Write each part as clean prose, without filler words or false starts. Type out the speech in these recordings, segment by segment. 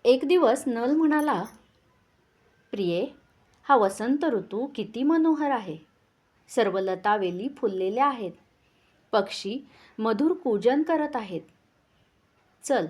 एक दिवस नल म्हणाला, प्रिये, हा वसंत ऋतू किती मनोहर आहे. सर्व लतावेली फुललेल्या आहेत. पक्षी मधुर कूजन करत आहेत. चल,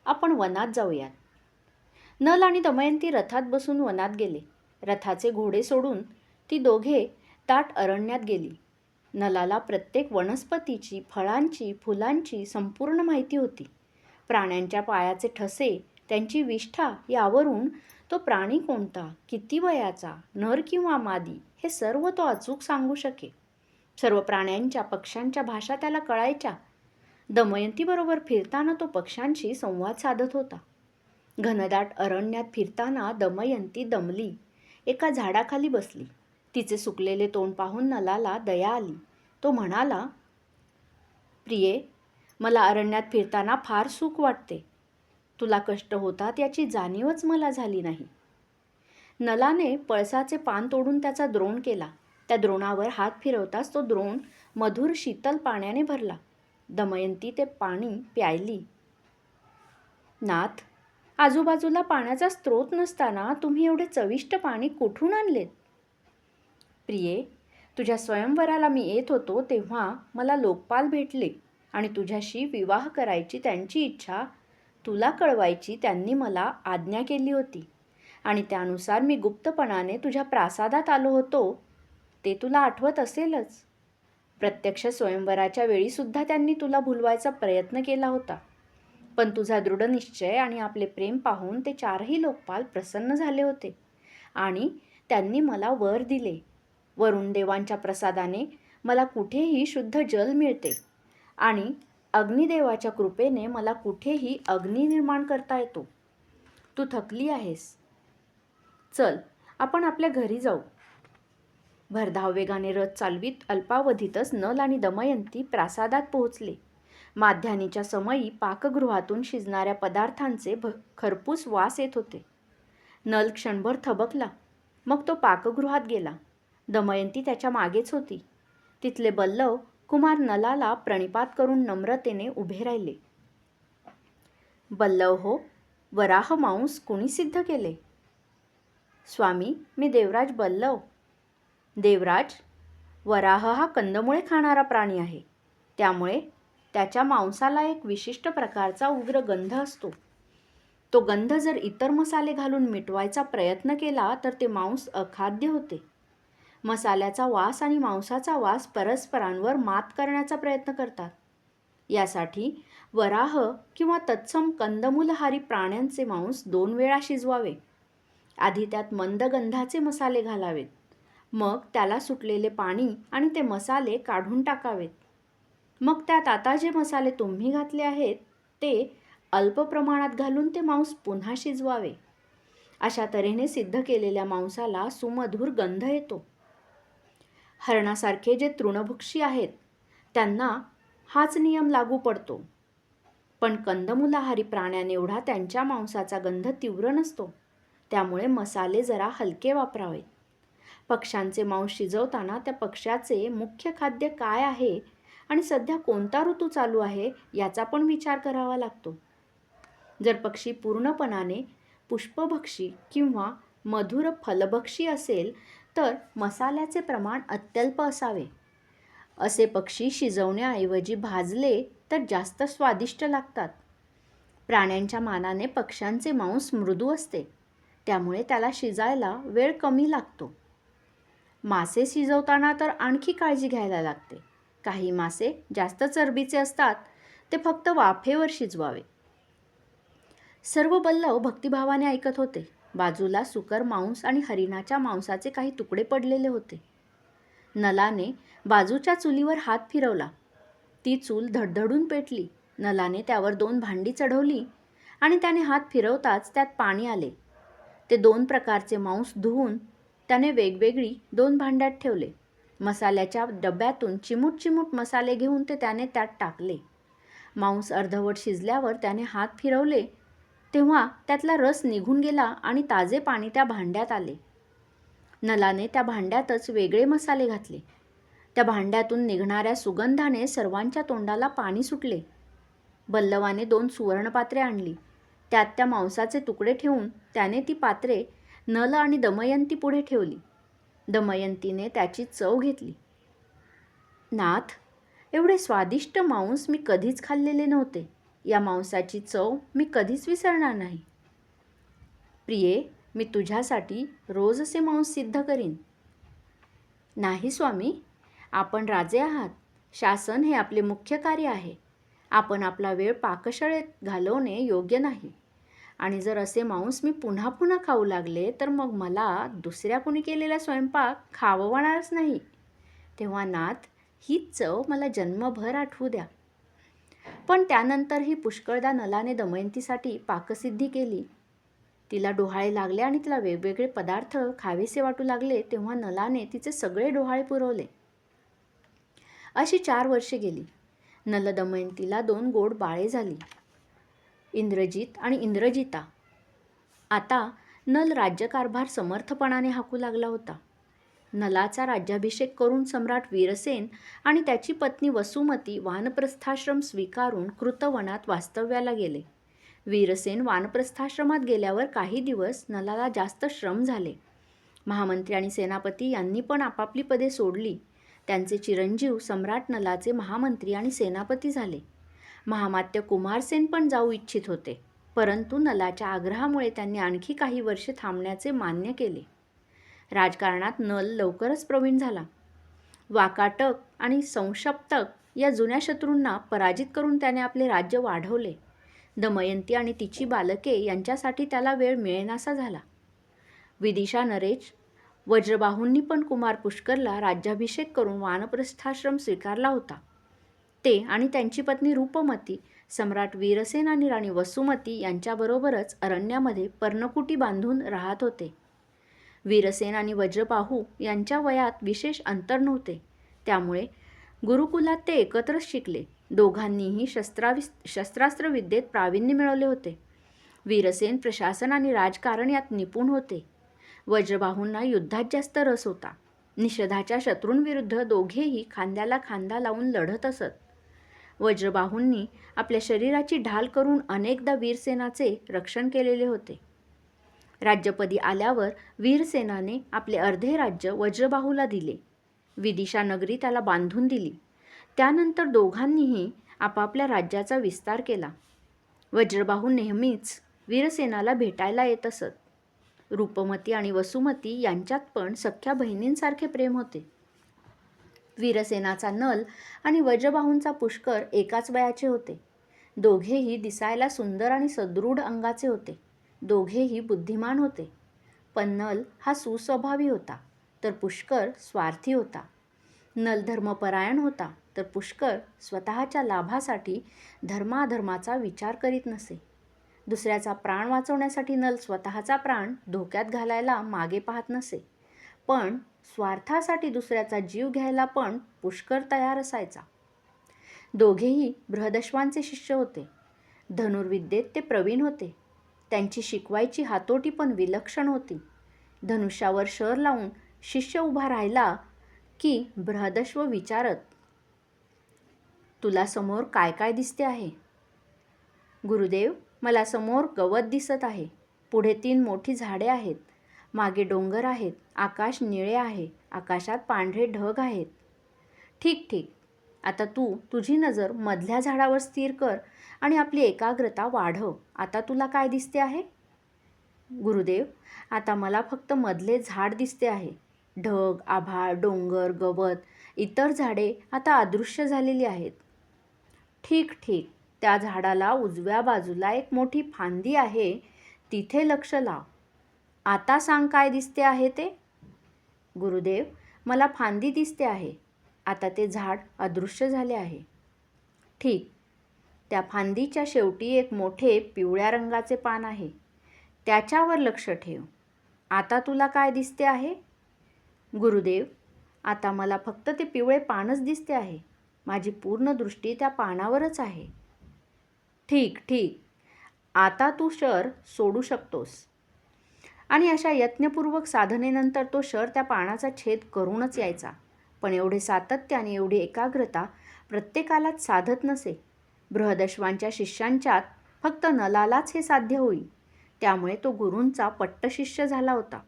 आपण वनात जाऊयात. नल आणि दमयंती रथात बसून वनात गेले. रथाचे घोडे सोडून ती दोघे दाट अरण्यात गेली. नलाला प्रत्येक वनस्पतीची, फळांची, फुलांची संपूर्ण माहिती होती. प्राण्यांच्या पायाचे ठसे, त्यांची विष्ठा यावरून तो प्राणी कोणता, किती वयाचा, नर किंवा मादी, हे सर्व तो अचूक सांगू शके. सर्व प्राण्यांच्या, पक्ष्यांच्या भाषा त्याला कळायच्या. दमयंतीबरोबर फिरताना तो पक्ष्यांशी संवाद साधत होता. घनदाट अरण्यात फिरताना दमयंती दमली. एका झाडाखाली बसली. तिचे सुकलेले तोंड पाहून नलाला दया आली. तो म्हणाला, प्रिये, मला अरण्यात फिरताना फार सुख वाटते. तुला कष्ट होतात याची जाणीवच मला झाली नाही. नलाने पळसाचे पान तोडून त्याचा द्रोण केला. त्या द्रोणावर हात फिरवताच तो द्रोण मधुर शीतल पाण्याने भरला. दमयंती ते पाणी प्यायली. नाथ, आजूबाजूला पाण्याचा स्रोत नसताना तुम्ही एवढे चविष्ट पाणी कुठून आणलेत? प्रिये, तुझ्या स्वयंवराला मी येत होतो तेव्हा मला लोकपाल भेटले आणि तुझ्याशी विवाह करायची त्यांची इच्छा तुला कळवायची त्यांनी मला आज्ञा केली होती आणि त्यानुसार मी गुप्तपणाने तुझ्या प्रासादात आलो होतो. ते तुला आठवत असेलच. प्रत्यक्ष स्वयंवराच्या वेळीसुद्धा त्यांनी तुला भुलवायचा प्रयत्न केला होता. पण तुझा दृढनिश्चय आणि आपले प्रेम पाहून ते चारही लोकपाल प्रसन्न झाले होते आणि त्यांनी मला वर दिले. वरुण देवांच्या प्रसादाने मला कुठेही शुद्ध जल मिळते आणि अग्निदेवाच्या कृपेने मला कुठेही अग्नी निर्माण करता येतो. तू थकली आहेस. चल, आपण आपल्या घरी जाऊ. भरधाव वेगाने रथ चालवीत अल्पावधीतच नल आणि दमयंती प्रासादात पोहोचले. माध्यानीच्या समयी पाकगृहातून शिजणाऱ्या पदार्थांचे खरपूस वास येत होते. नल क्षणभर थबकला. मग तो पाकगृहात गेला. दमयंती त्याच्या मागेच होती. तिथले बल्लव कुमार नलाला प्रणिपात करून नम्रतेने उभे राहिले. बल्लव हो, वराह मांस कुणी सिद्ध केले? स्वामी, मी देवराज बल्लव. देवराज, वराह हा कंदमुळे खाणारा प्राणी आहे. त्यामुळे त्याच्या मांसाला एक विशिष्ट प्रकारचा उग्र गंध असतो. तो गंध जर इतर मसाले घालून मिटवायचा प्रयत्न केला तर ते मांस अखाद्य होते. मसाल्याचा वास आणि मांसाचा वास परस्परांवर मात करण्याचा प्रयत्न करतात. यासाठी वराह किंवा तत्सम कंदमूलहारी प्राण्यांचे मांस 2 वेळा शिजवावे. आधी त्यात मंद गंधाचे मसाले घालावेत. मग त्याला सुटलेले पाणी आणि ते मसाले काढून टाकावेत. मग त्यात आता जे मसाले तुम्ही घातले आहेत ते अल्प प्रमाणात घालून ते मांस पुन्हा शिजवावे. अशा तऱ्हेने सिद्ध केलेल्या मांसाला सुमधुर गंध येतो. हरणासारखे जे तृणभक्षी आहेत त्यांना हाच नियम लागू पडतो. पण कंदमुलाहारी प्राण्यांएवढा त्यांच्या मांसाचा गंध तीव्र नसतो. त्यामुळे मसाले जरा हलके वापरावेत. पक्ष्यांचे मांस शिजवताना त्या पक्ष्याचे मुख्य खाद्य काय आहे आणि सध्या कोणता ऋतू चालू आहे याचा पण विचार करावा लागतो. जर पक्षी पूर्णपणाने पुष्पभक्षी किंवा मधुर फलभक्षी असेल तर मसाल्याचे प्रमाण अत्यल्प असावे. असे पक्षी शिजवण्याऐवजी भाजले तर जास्त स्वादिष्ट लागतात. प्राण्यांच्या मानाने पक्ष्यांचे मांस मृदू असते. त्यामुळे त्याला शिजायला वेळ कमी लागतो. मासे शिजवताना तर आणखी काळजी घ्यायला लागते. काही मासे जास्त चरबीचे असतात. ते फक्त वाफेवर शिजवावे. सर्व बल्लव भक्तिभावाने ऐकत होते. बाजूला सुकर मांस आणि हरिणाच्या मांसाचे काही तुकडे पडलेले होते. नलाने बाजूच्या चुलीवर हात फिरवला. ती चूल धडधडून पेटली. नलाने त्यावर 2 भांडी चढवली आणि त्याने हात फिरवताच त्यात पाणी आले. ते 2 प्रकारचे मांस धुवून त्याने वेगवेगळी 2 भांड्यात ठेवले. मसाल्याच्या डब्यातून चिमूट चिमूट मसाले घेऊन ते त्याने त्यात टाकले. मांस अर्धवट शिजल्यावर त्याने हात फिरवले तेव्हा त्यातला रस निघून गेला आणि ताजे पाणी त्या भांड्यात आले. नलाने त्या भांड्यातच वेगळे मसाले घातले. त्या भांड्यातून निघणाऱ्या सुगंधाने सर्वांच्या तोंडाला पाणी सुटले. बल्लवाने 2 सुवर्णपात्रे आणली. त्यात त्या मांसाचे तुकडे ठेवून त्याने ती पात्रे नल आणि दमयंती पुढे ठेवली. दमयंतीने त्याची चव घेतली. नाथ, एवढे स्वादिष्ट मांस मी कधीच खाल्लेले नव्हते. या मांसाची चव मी कधीच विसरणार नाही. प्रिये, मी तुझ्यासाठी रोज असे मांस सिद्ध करीन. नाही स्वामी, आपण राजे आहात. शासन हे आपले मुख्य कार्य आहे. आपण आपला वेळ पाकशाळेत घालवणे योग्य नाही. आणि जर असे मांस मी पुन्हा पुन्हा खाऊ लागले तर मग मला दुसऱ्या कुणी केलेला स्वयंपाक खाववणारच नाही. तेव्हा नाथ, हीच चव मला जन्मभर आठवू द्या. पण त्यानंतरही पुष्कळदा नलाने दमयंतीसाठी पाकसिद्धी केली. तिला डोहाळे लागले आणि तिला वेगवेगळे पदार्थ खावेसे वाटू लागले तेव्हा नलाने तिचे सगळे डोहाळे पुरवले. अशी 4 वर्षे गेली. नल दमयंतीला 2 गोड बाळे झाली, इंद्रजित आणि इंद्रजिता. आता नल राज्यकारभार समर्थपणाने हाकू लागला होता. नलाचा राज्याभिषेक करून सम्राट वीरसेन आणि त्याची पत्नी वसुमती वानप्रस्थाश्रम स्वीकारून कृतवनात वास्तव्याला गेले. वीरसेन वानप्रस्थाश्रमात गेल्यावर काही दिवस नलाला जास्त श्रम झाले. महामंत्री आणि सेनापती यांनी पण आपापली पदे सोडली. त्यांचे चिरंजीव सम्राट नलाचे महामंत्री आणि सेनापती झाले. महामात्य कुमारसेन पण जाऊ इच्छित होते, परंतु नलाच्या आग्रहामुळे त्यांनी आणखी काही वर्षे थांबण्याचे मान्य केले. राजकारणात नल लवकरच प्रवीण झाला. वाकाटक आणि संशप्तक या जुन्या शत्रूंना पराजित करून त्याने आपले राज्य वाढवले. दमयंती आणि तिची बालके यांच्यासाठी त्याला वेळ मिळेनासा झाला. विदिशा नरेश वज्रबाहूंनी पण कुमार पुष्करला राज्याभिषेक करून वानप्रस्थाश्रम स्वीकारला होता. ते आणि त्यांची पत्नी रूपमती सम्राट वीरसेन आणि राणी वसुमती यांच्याबरोबरच अरण्यामध्ये पर्णकुटी बांधून राहत होते. वीरसेन आणि वज्रबाहू यांच्या वयात विशेष अंतर नव्हते, त्यामुळे गुरुकुलात ते एकत्रच शिकले. दोघांनीही शस्त्रास्त्र विद्येत प्रावीण्य मिळवले होते. वीरसेन प्रशासन आणि राजकारण यात निपुण होते. वज्रबाहूंना युद्धात जास्त रस होता. निषधाच्या शत्रूंविरुद्ध दोघेही खांद्याला खांदा लावून लढत असत. वज्रबाहूंनी आपल्या शरीराची ढाल करून अनेकदा वीरसेनाचे रक्षण केलेले होते. राज्यपदी आल्यावर वीरसेनाने आपले अर्धे राज्य वज्रबाहूला दिले. विदिशा नगरी त्याला बांधून दिली. त्यानंतर दोघांनीही आपापल्या राज्याचा विस्तार केला. वज्रबाहू नेहमीच वीरसेनाला भेटायला येत असत. रूपमती आणि वसुमती यांच्यात पण सख्या बहिणींसारखे प्रेम होते. वीरसेनाचा नल आणि वज्रबाहूंचा पुष्कर एकाच वयाचे होते. दोघेही दिसायला सुंदर आणि सदृढ अंगाचे होते. दोघेही बुद्धिमान होते. पण नल हा सुस्वभावी होता, तर पुष्कर स्वार्थी होता. नल धर्मपरायण होता, तर पुष्कर स्वतःच्या लाभासाठी धर्माधर्माचा विचार करीत नसे. दुसऱ्याचा प्राण वाचवण्यासाठी नल स्वतःचा प्राण धोक्यात घालायला मागे पाहत नसे, पण स्वार्थासाठी दुसऱ्याचा जीव घ्यायला पण पुष्कर तयार असायचा. दोघेही बृहदश्वांचे शिष्य होते. धनुर्विद्येत ते प्रवीण होते. त्यांची शिकवायची हातोटी पण विलक्षण होती. धनुष्यावर शर लावून शिष्य उभा राहिला की बृहदश्व विचारत, तुला समोर काय काय दिसते आहे? गुरुदेव, मला समोर गवत दिसत आहे. पुढे 3 मोठी झाडे आहेत. मागे डोंगर आहेत. आकाश निळे आहे. आकाशात पांढरे ढग आहेत. ठीक ठीक. आता तू तुझी नजर मधल्या झाडावर स्थिर कर आणि आपली एकाग्रता वाढव. आता तुला काय दिसते आहे? गुरुदेव, आता मला फक्त मधले झाड दिसते आहे. ढग, आभाळ, डोंगर, गवत, इतर झाडे आता अदृश्य झालेली आहेत. ठीक ठीक. त्या झाडाला उजव्या बाजूला एक मोठी फांदी आहे. तिथे लक्ष लाव. आता सांग काय दिसते आहे ते? गुरुदेव, मला फांदी दिसते आहे. आता ते झाड अदृश्य झाले आहे. ठीक. त्या फांदीच्या शेवटी एक मोठे पिवळ्या रंगाचे पान आहे. त्याच्यावर लक्ष ठेव. आता तुला काय दिसते आहे? गुरुदेव, आता मला फक्त ते पिवळे पानच दिसते आहे. माझी पूर्ण दृष्टी त्या पानावरच आहे. ठीक ठीक. आता तू शर सोडू शकतोस. आणि अशा यत्नपूर्वक साधनेनंतर तो शर त्या पानाचा छेद करूनच यायचा. पण एवढे सातत्य आणि एवढी एकाग्रता प्रत्येकालाच साधत नसे. बृहदश्वांच्या शिष्यांच्यात फक्त नलालाच हे साध्य होई. त्यामुळे तो गुरूंचा पट्टशिष्य झाला होता.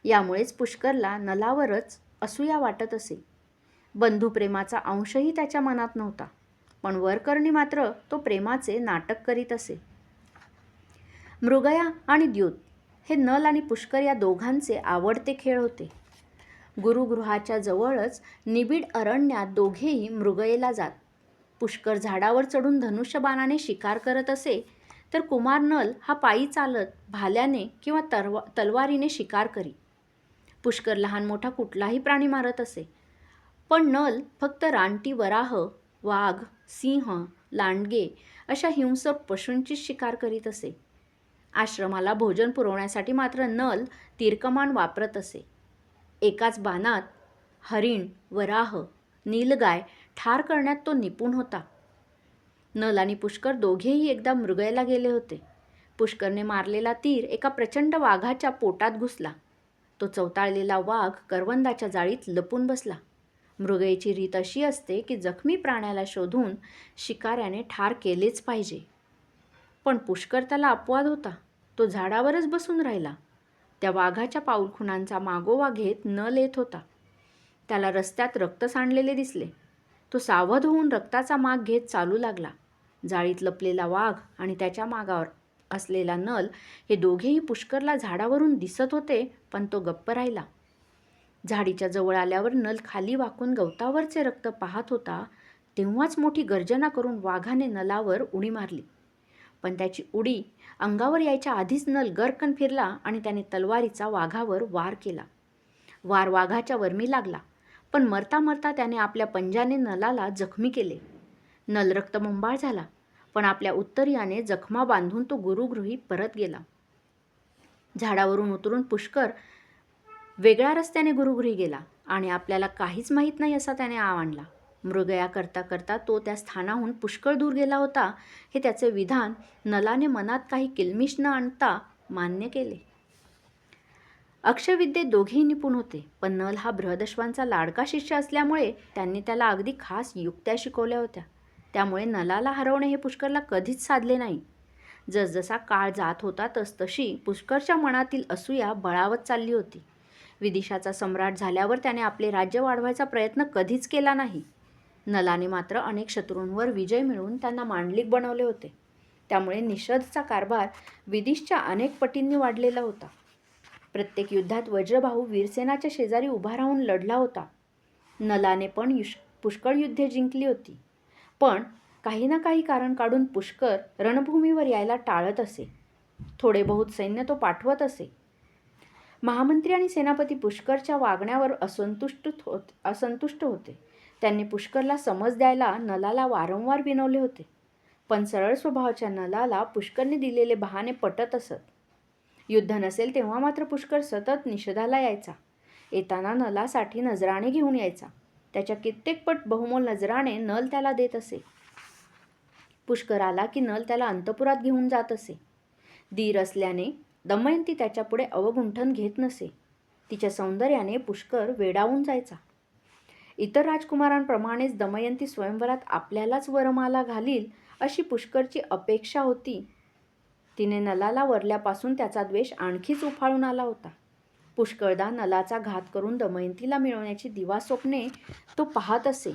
यामुळेच पुष्करला नलावरच असूया वाटत असे. बंधुप्रेमाचा अंशही त्याच्या मनात नव्हता, पण वरकरणी मात्र तो प्रेमाचे नाटक करीत असे. मृगया आणि द्यूत हे नल आणि पुष्कर या दोघांचे आवडते खेळ होते. गुरुगृहाच्या जवळच निबिड अरण्यात दोघेही मृगयेला जात. पुष्कर झाडावर चढून धनुष्यबाणाने शिकार करत असे, तर कुमार नल हा पायी चालत भाल्याने किंवा तलवारीने शिकार करी. पुष्कर लहान मोठा कुठलाही प्राणी मारत असे, पण नल फक्त रानटी वराह, वाघ, सिंह, लांडगे अशा हिंसक पशूंची शिकार करीत असे. आश्रमाला भोजन पुरवण्यासाठी मात्र नल तीरकमान वापरत असे. एकाच बाणात हरिण, वराह, नीलगाय ठार करण्यात तो निपुण होता. नल आणि पुष्कर दोघेही एकदा मृगयेला गेले होते. पुष्करने मारलेला तीर एका प्रचंड वाघाच्या पोटात घुसला. तो चवताळलेला वाघ करवंदाच्या जाळीत लपून बसला. मृगयेची रीत अशी असते की जखमी प्राण्याला शोधून शिकाऱ्याने ठार केलेच पाहिजे. पण पुष्कर त्याला अपवाद होता. तो झाडावरच बसून राहिला. त्या वाघाच्या पाऊलखुणांचा मागोवा घेत नल येत होता. त्याला रस्त्यात रक्त सांडलेले दिसले. तो सावध होऊन रक्ताचा माग घेत चालू लागला. जाळीत लपलेला वाघ आणि त्याच्या मागावर असलेला नल हे दोघेही पुष्करला झाडावरून दिसत होते, पण तो गप्प राहिला. झाडीच्या जवळ आल्यावर नल खाली वाकून गवतावरचे रक्त पाहत होता, तेव्हाच मोठी गर्जना करून वाघाने नलावर उडी मारली. पण त्याची उडी अंगावर यायच्या आधीच नल गर्कन फिरला आणि त्याने तलवारीचा वाघावर वार केला. वार वाघाच्या वर्मी लागला, पण मरता मरता त्याने आपल्या पंजाने नलाला जखमी केले. नल रक्तबंबाळ झाला, पण आपल्या उत्तरीयाने जखमा बांधून तो गुरुगृही परत गेला. झाडावरून उतरून पुष्कर वेगळ्या रस्त्याने गुरुगृही गेला आणि आपल्याला काहीच माहीत नाही असा त्याने आव आणला. मृगया करता करता तो त्या स्थानाहून पुष्कळ दूर गेला होता, हे त्याचे विधान नलाने मनात काही किलमिश न आणता मान्य केले. अक्षरविद्येत दोघेही निपुण होते, पण नल हा बृहदश्वांचा लाडका शिष्य असल्यामुळे त्यांनी त्याला अगदी खास युक्त्या शिकवल्या होत्या. त्यामुळे नलाला हरवणे हे पुष्करला कधीच साधले नाही. जसजसा काळ जात होता तसतशी पुष्करच्या मनातील असूया बळावत चालली होती. विदिशाचा सम्राट झाल्यावर त्याने आपले राज्य वाढवायचा प्रयत्न कधीच केला नाही. नलाने मात्र अनेक शत्रूंवर विजय मिळवून त्यांना मांडलिक बनवले होते. त्यामुळे निषदचा कारभार विदिशच्या अनेक पटींनी वाढलेला होता. प्रत्येक युद्धात वज्रबाहू वीरसेनाच्या शेजारी उभा राहून लढला होता. नलाने पण पुष्कळ युद्धे जिंकली होती, पण काही ना काही कारण काढून पुष्कर रणभूमीवर यायला टाळत असे. थोडे बहुत सैन्य तो पाठवत असे. महामंत्री आणि सेनापती पुष्करच्या वागण्यावर असंतुष्ट होते. त्यांनी पुष्करला समज द्यायला नलाला वारंवार विनवले होते, पण सरळ स्वभावाच्या नलाला पुष्करने दिलेले बहाणे पटत असत. युद्ध नसेल तेव्हा मात्र पुष्कर सतत निषदाला यायचा. येताना नलासाठी नजराणे घेऊन यायचा. त्याच्या कित्येक पट बहुमोल नजराणे नल त्याला देत असे. पुष्कर आला की नल त्याला अंतपुरात घेऊन जात असे. धीर असल्याने दमयंती त्याच्यापुढे अवगुंठन घेत नसे. तिच्या सौंदर्याने पुष्कर वेडावून जायचा. इतर राजकुमारांप्रमाणेच दमयंती स्वयंवरात आपल्यालाच वरमाला घालील अशी पुष्करची अपेक्षा होती. तिने नलाला वरल्यापासून त्याचा द्वेष आणखीच उफाळून आला होता. पुष्कळदा नलाचा घात करून दमयंतीला मिळवण्याची दिवास्वप्ने तो पाहत असे.